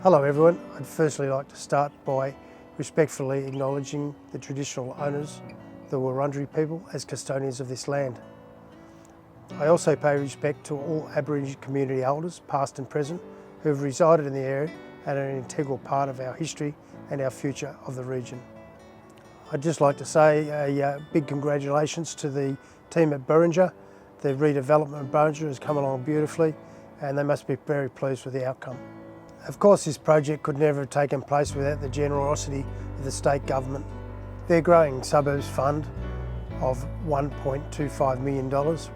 Hello everyone, I'd firstly like to start by respectfully acknowledging the traditional owners, the Wurundjeri people, as custodians of this land. I also pay respect to all Aboriginal community elders, past and present, who have resided in the area and are an integral part of our history and our future of the region. I'd just like to say a big congratulations to the team at Burrinja. The redevelopment of Burrinja has come along beautifully and they must be very pleased with the outcome. Of course, this project could never have taken place without the generosity of the state government. Their growing Suburbs fund of $1.25 million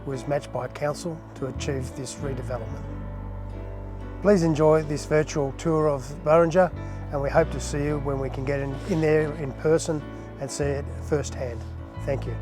was matched by council to achieve this redevelopment. Please enjoy this virtual tour of Burrinja and we hope to see you when we can get in there in person and see it firsthand. Thank you.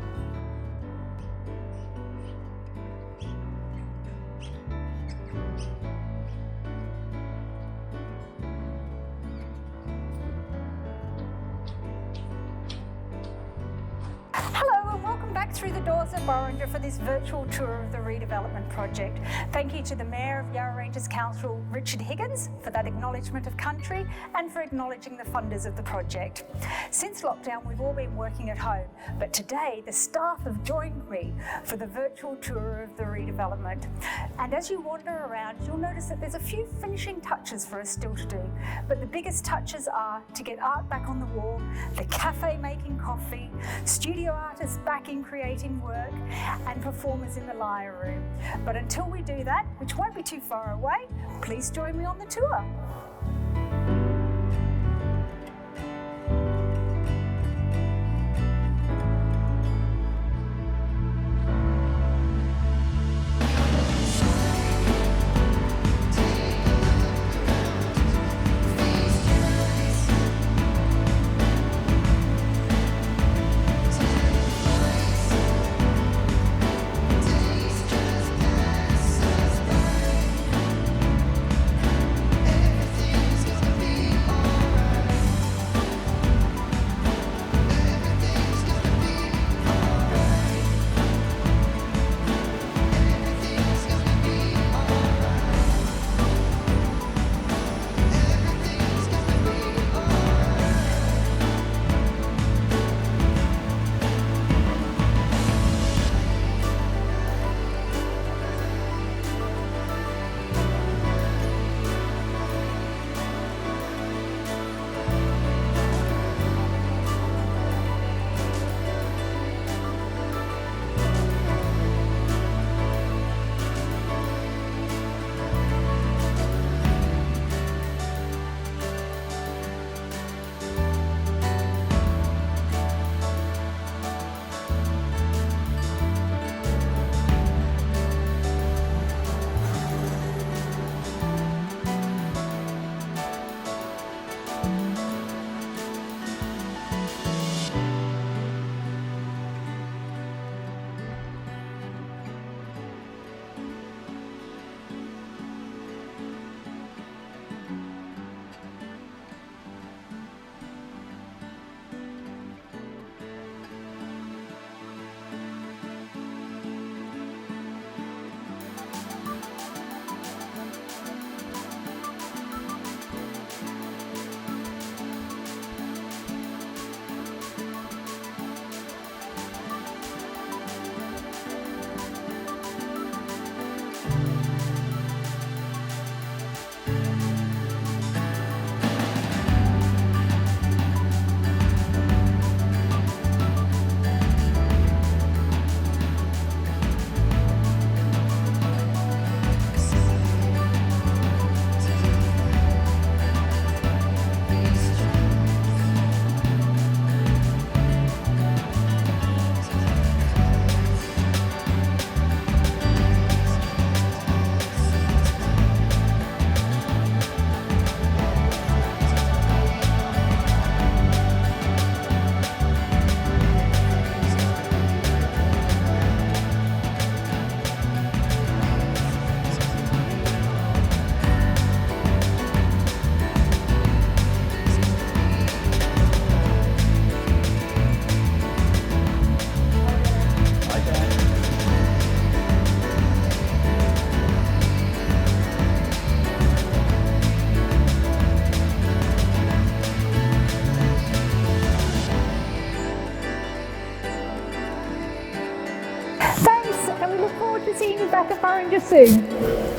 Hello and welcome back through the doors at Burrinja for this virtual tour of the redevelopment project. Thank you to the Mayor of Yarra Ranges Council, Richard Higgins, for that acknowledgement of country and for acknowledging the funders of the project. Since lockdown, we've all been working at home, but today the staff have joined me for the virtual tour of the redevelopment. And as you wander around, you'll notice that there's a few finishing touches for us still to do, but the biggest touches are to get art back on the wall, the cafe making coffee, studio artists back in creating work, and performers in the lyre room. But until we do that, which won't be too far away, please join me on the tour. and we look forward to seeing you back at Burrinja soon.